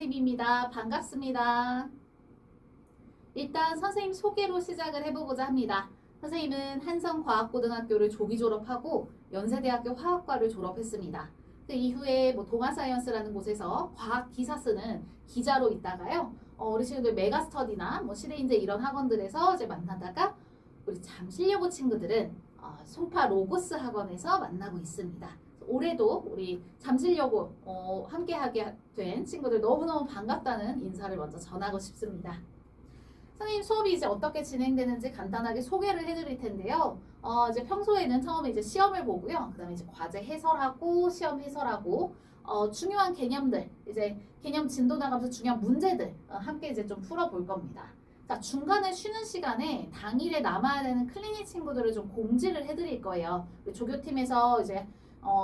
입니다. 반갑습니다. 일단 선생님 소개로 시작을 해보고자 합니다. 선생님은 한성과학고등학교를 조기 졸업하고 연세대학교 화학과를 졸업했습니다. 그 이후에 동아사이언스라는 곳에서 과학 기사 쓰는 기자로 있다가요. 우리 친구들 메가스터디나 시대인재 이런 학원들에서 이제 만나다가 우리 잠실여고 친구들은 송파 로고스 학원에서 만나고 있습니다. 올해도 우리 잠실여고 함께하게 된 친구들 너무너무 반갑다는 인사를 먼저 전하고 싶습니다. 선생님 수업이 이제 어떻게 진행되는지 간단하게 소개를 해드릴 텐데요. 이제 평소에는 처음에 이제 시험을 보고요. 그다음에 이제 과제 해설하고 시험 해설하고 중요한 개념들 이제 개념 진도 나가면서 중요한 문제들 함께 이제 좀 풀어볼 겁니다. 자, 중간에 쉬는 시간에 당일에 남아야 되는 클리닉 친구들을 좀 공지를 해드릴 거예요. 조교팀에서 이제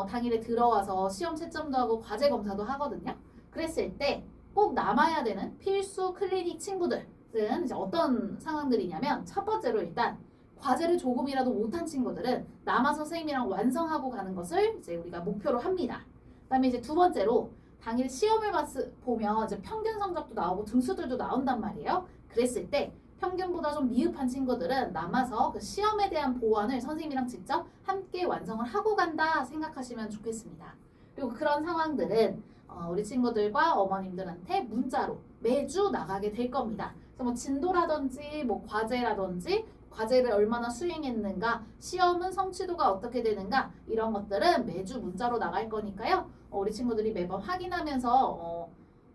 당일에 들어와서 시험 채점도 하고 과제 검사도 하거든요. 그랬을 때 꼭 남아야 되는 필수 클리닉 친구들은 이제 어떤 상황들이냐면 첫 번째로 일단 과제를 조금이라도 못한 친구들은 남아서 선생님이랑 완성하고 가는 것을 이제 우리가 목표로 합니다. 그다음에 이제 두 번째로 당일 시험을 보면 이제 평균 성적도 나오고 등수들도 나온단 말이에요. 그랬을 때 평균보다 좀 미흡한 친구들은 남아서 그 시험에 대한 보완을 선생님이랑 직접 함께 완성을 하고 간다 생각하시면 좋겠습니다. 그리고 그런 상황들은 우리 친구들과 어머님들한테 문자로 매주 나가게 될 겁니다. 그래서 진도라든지 과제라든지 과제를 얼마나 수행했는가, 시험은 성취도가 어떻게 되는가 이런 것들은 매주 문자로 나갈 거니까요. 우리 친구들이 매번 확인하면서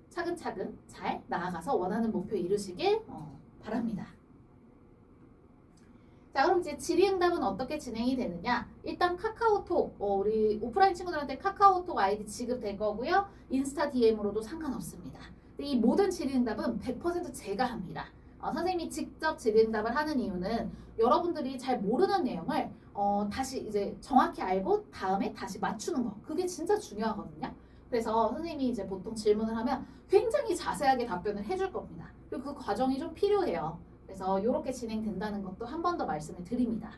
차근차근 잘 나아가서 원하는 목표 이루시길 바랍니다. 자, 그럼 이제 질의응답은 어떻게 진행이 되느냐? 일단 카카오톡, 우리 오프라인 친구들한테 카카오톡 아이디 지급될 거고요. 인스타 DM으로도 상관없습니다. 이 모든 질의응답은 100% 제가 합니다. 선생님이 직접 질의응답을 하는 이유는 여러분들이 잘 모르는 내용을 다시 이제 정확히 알고 다음에 다시 맞추는 거. 그게 진짜 중요하거든요. 그래서 선생님이 이제 보통 질문을 하면 굉장히 자세하게 답변을 해줄 겁니다. 그리고 그 과정이 좀 필요해요. 그래서 이렇게 진행된다는 것도 한 번 더 말씀을 드립니다.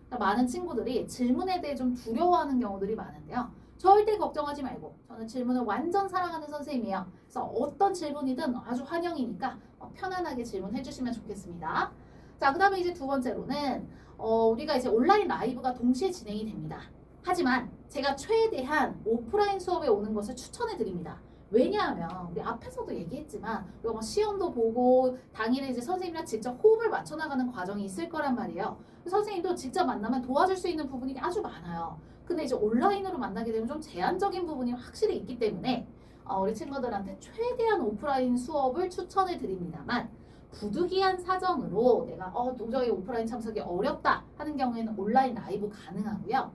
많은 친구들이 질문에 대해 좀 두려워하는 경우들이 많은데요. 절대 걱정하지 말고 저는 질문을 완전 사랑하는 선생님이에요. 그래서 어떤 질문이든 아주 환영이니까 편안하게 질문해 주시면 좋겠습니다. 자, 그 다음에 이제 두 번째로는 우리가 이제 온라인 라이브가 동시에 진행이 됩니다. 하지만 제가 최대한 오프라인 수업에 오는 것을 추천해 드립니다. 왜냐하면 우리 앞에서도 얘기했지만 우리가 시험도 보고 당일에 이제 선생님이랑 직접 호흡을 맞춰 나가는 과정이 있을 거란 말이에요. 선생님도 직접 만나면 도와줄 수 있는 부분이 아주 많아요. 근데 이제 온라인으로 만나게 되면 좀 제한적인 부분이 확실히 있기 때문에 우리 친구들한테 최대한 오프라인 수업을 추천해 드립니다만 부득이한 사정으로 내가 도저히 오프라인 참석이 어렵다 하는 경우에는 온라인 라이브 가능하고요.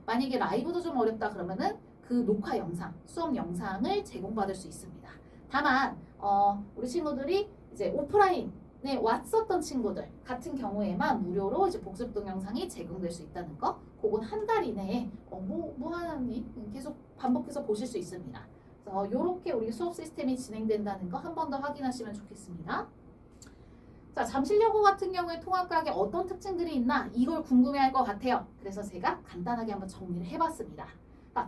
만약에 라이브도 좀 어렵다 그러면은 그 녹화 영상, 수업 영상을 제공받을 수 있습니다. 다만 우리 친구들이 이제 오프라인에 왔었던 친구들 같은 경우에만 무료로 이제 복습 동영상이 제공될 수 있다는 거, 그건 한 달 이내에 무한히 계속 반복해서 보실 수 있습니다. 그래서 이렇게 우리 수업 시스템이 진행된다는 거 한 번 더 확인하시면 좋겠습니다. 자, 잠실여고 같은 경우에 통합과학에 어떤 특징들이 있나 이걸 궁금해할 것 같아요. 그래서 제가 간단하게 한번 정리를 해봤습니다.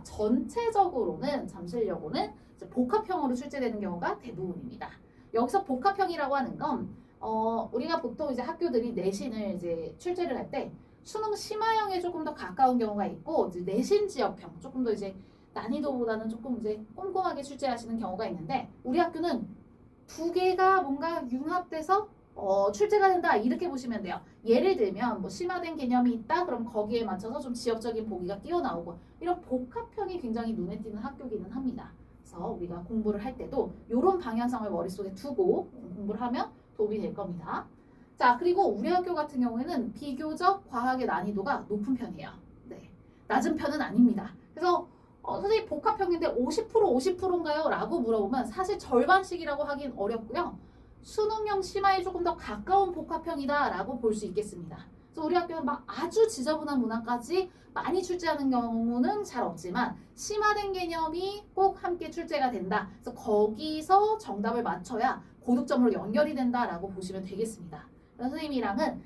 전체적으로는 잠실여고는 복합형으로 출제되는 경우가 대부분입니다. 여기서 복합형이라고 하는 건 우리가 보통 이제 학교들이 내신을 이제 출제를 할 때 수능 심화형에 조금 더 가까운 경우가 있고 이제 내신 지역형 조금 더 이제 난이도보다는 조금 이제 꼼꼼하게 출제하시는 경우가 있는데 우리 학교는 두 개가 뭔가 융합돼서 출제가 된다 이렇게 보시면 돼요. 예를 들면 심화된 개념이 있다 그럼 거기에 맞춰서 좀 지역적인 보기가 뛰어나오고 이런 복합형이 굉장히 눈에 띄는 학교기는 합니다. 그래서 우리가 공부를 할 때도 이런 방향성을 머릿속에 두고 공부를 하면 도움이 될 겁니다. 자, 그리고 우리 학교 같은 경우에는 비교적 과학의 난이도가 높은 편이에요. 네, 낮은 편은 아닙니다. 그래서 선생님 복합형인데 50%인가요? 라고 물어보면 사실 절반씩이라고 하긴 어렵고요. 수능형 심화에 조금 더 가까운 복합형이다 라고 볼 수 있겠습니다. 그래서 우리 학교는 아주 지저분한 문항까지 많이 출제하는 경우는 잘 없지만 심화된 개념이 꼭 함께 출제가 된다. 그래서 거기서 정답을 맞춰야 고득점으로 연결이 된다라고 보시면 되겠습니다. 선생님이랑은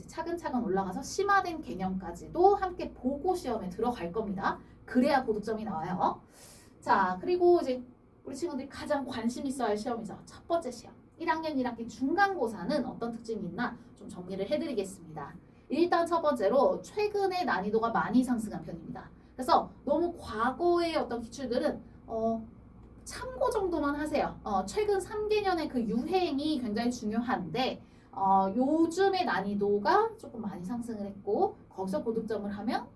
차근차근 올라가서 심화된 개념까지도 함께 보고 시험에 들어갈 겁니다. 그래야 고득점이 나와요. 자, 그리고 이제 우리 친구들이 가장 관심 있어야 할 시험이죠. 첫 번째 시험. 1학년 1학기 중간고사는 어떤 특징이 있나 좀 정리를 해드리겠습니다. 일단 첫 번째로 최근에 난이도가 많이 상승한 편입니다. 그래서 너무 과거의 어떤 기출들은 참고 정도만 하세요. 최근 3개년의 그 유행이 굉장히 중요한데 요즘의 난이도가 조금 많이 상승을 했고 거기서 고득점을 하면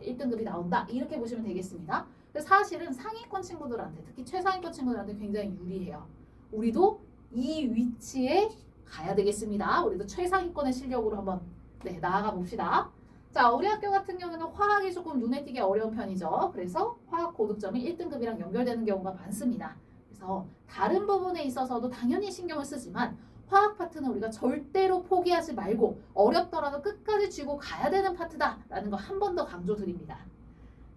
1등급이 나온다. 이렇게 보시면 되겠습니다. 근데 사실은 상위권 친구들한테 특히 최상위권 친구들한테 굉장히 유리해요. 우리도 이 위치에 가야 되겠습니다. 우리도 최상위권의 실력으로 한번 나아가 봅시다. 자, 우리 학교 같은 경우는 화학이 조금 눈에 띄게 어려운 편이죠. 그래서 화학 고득점이 1등급이랑 연결되는 경우가 많습니다. 그래서 다른 부분에 있어서도 당연히 신경을 쓰지만 화학 파트는 우리가 절대로 포기하지 말고 어렵더라도 끝까지 쥐고 가야 되는 파트다라는 거 한 번 더 강조드립니다.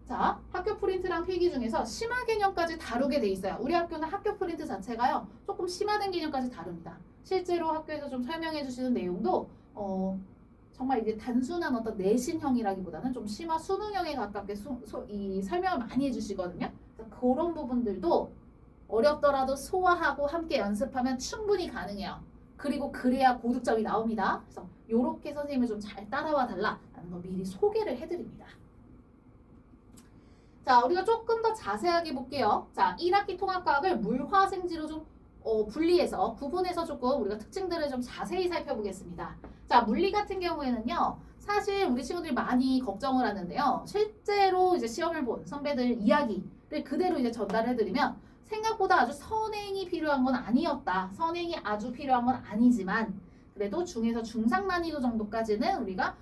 자, 학교 프린트랑 필기 중에서 심화 개념까지 다루게 돼 있어요. 우리 학교는 학교 프린트 자체가요. 조금 심화된 개념까지 다룹니다. 실제로 학교에서 좀 설명해 주시는 내용도 정말 이제 단순한 어떤 내신형이라기보다는 좀 심화 수능형에 가깝게 이 설명을 많이 해주시거든요. 그래서 그런 부분들도 어렵더라도 소화하고 함께 연습하면 충분히 가능해요. 그리고 그래야 고득점이 나옵니다. 그래서 이렇게 선생님을 좀 잘 따라와 달라라는 거 미리 소개를 해드립니다. 자, 우리가 조금 더 자세하게 볼게요. 자, 1학기 통합과학을 물화생지로 좀 분리해서 구분해서 조금 우리가 특징들을 좀 자세히 살펴보겠습니다. 자, 물리 같은 경우에는요. 사실 우리 친구들이 많이 걱정을 하는데요. 실제로 이제 시험을 본 선배들 이야기를 그대로 이제 전달해드리면 생각보다 아주 선행이 필요한 건 아니었다. 선행이 아주 필요한 건 아니지만 그래도 중에서 중상 난이도 정도까지는 우리가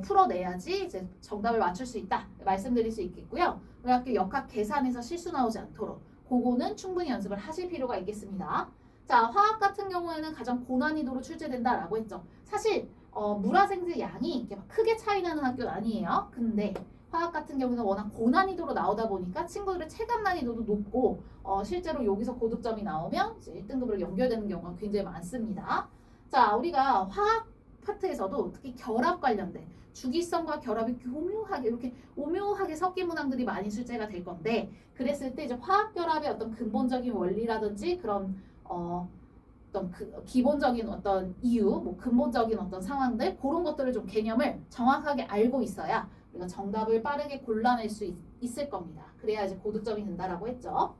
풀어내야지 이제 정답을 맞출 수 있다. 말씀드릴 수 있겠고요. 우리 학교 역학 계산에서 실수 나오지 않도록 그거는 충분히 연습을 하실 필요가 있겠습니다. 자, 화학 같은 경우에는 가장 고난이도로 출제된다라고 했죠. 사실 물화생지 양이 이렇게 막 크게 차이 나는 학교는 아니에요. 근데 화학 같은 경우는 워낙 고난이도로 나오다 보니까 친구들의 체감 난이도도 높고 실제로 여기서 고득점이 나오면 이제 1등급으로 연결되는 경우가 굉장히 많습니다. 자, 우리가 화학 파트에서도 특히 결합 관련된 주기성과 결합이 교묘하게 이렇게 오묘하게 섞인 문항들이 많이 출제가 될 건데 그랬을 때 이제 화학 결합의 어떤 근본적인 원리라든지 그런 어떤 그 기본적인 어떤 이유, 뭐 근본적인 어떤 상황들 그런 것들을 좀 개념을 정확하게 알고 있어야 우리가 정답을 빠르게 골라낼 수 있을 겁니다. 그래야 이제 고득점이 된다라고 했죠.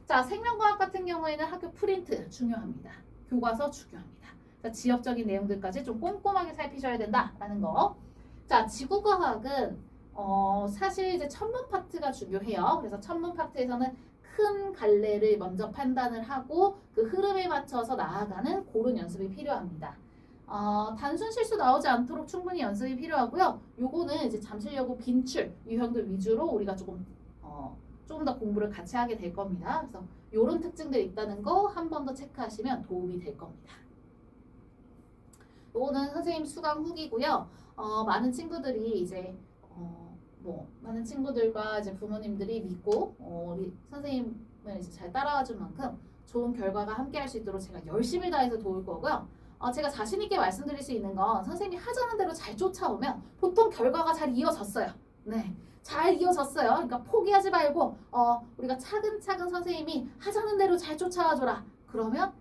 자, 생명과학 같은 경우에는 학교 프린트 중요합니다. 교과서 중요합니다. 자, 지역적인 내용들까지 좀 꼼꼼하게 살피셔야 된다라는 거. 자, 지구과학은 사실 이제 천문 파트가 중요해요. 그래서 천문 파트에서는 큰 갈래를 먼저 판단을 하고 그 흐름에 맞춰서 나아가는 그런 연습이 필요합니다. 단순 실수 나오지 않도록 충분히 연습이 필요하고요. 요거는 이제 잠실여고 빈출 유형들 위주로 우리가 조금 더 공부를 같이 하게 될 겁니다. 그래서 요런 특징들이 있다는 거 한 번 더 체크하시면 도움이 될 겁니다. 요거는 선생님 수강 후기고요. 많은 친구들이 이제 많은 친구들과 이제 부모님들이 믿고 우리 선생님을 이제 잘 따라와 줄 만큼 좋은 결과가 함께 할 수 있도록 제가 열심히 다해서 도울 거고요. 제가 자신 있게 말씀드릴 수 있는 건 선생님이 하자는 대로 잘 쫓아오면 보통 결과가 잘 이어졌어요. 네. 잘 이어졌어요. 그러니까 포기하지 말고 우리가 차근차근 선생님이 하자는 대로 잘 쫓아와줘라. 그러면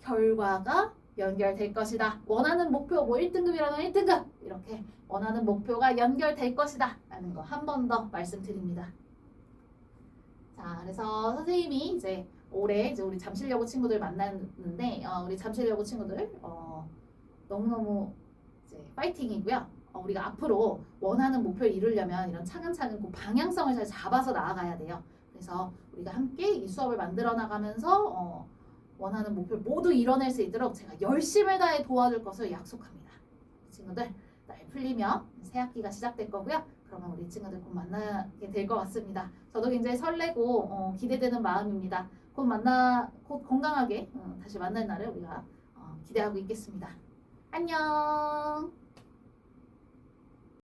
결과가 연결될 것이다. 원하는 목표 뭐 1등급이라면 1등급 이렇게 원하는 목표가 연결될 것이다 라는 거 한 번 더 말씀드립니다. 자, 그래서 선생님이 이제 올해 이제 우리 잠실여고 친구들 만났는데 우리 잠실여고 친구들 너무너무 이제 파이팅이고요. 우리가 앞으로 원하는 목표를 이루려면 이런 차근차근 그 방향성을 잘 잡아서 나아가야 돼요. 그래서 우리가 함께 이 수업을 만들어 나가면서 원하는 목표를 모두 이뤄낼 수 있도록 제가 열심을 다해 도와줄 것을 약속합니다. 친구들 날 풀리면 새 학기가 시작될 거고요. 그러면 우리 친구들 곧 만나게 될 것 같습니다. 저도 굉장히 설레고 기대되는 마음입니다. 곧 건강하게 다시 만날 날을 우리가 기대하고 있겠습니다. 안녕.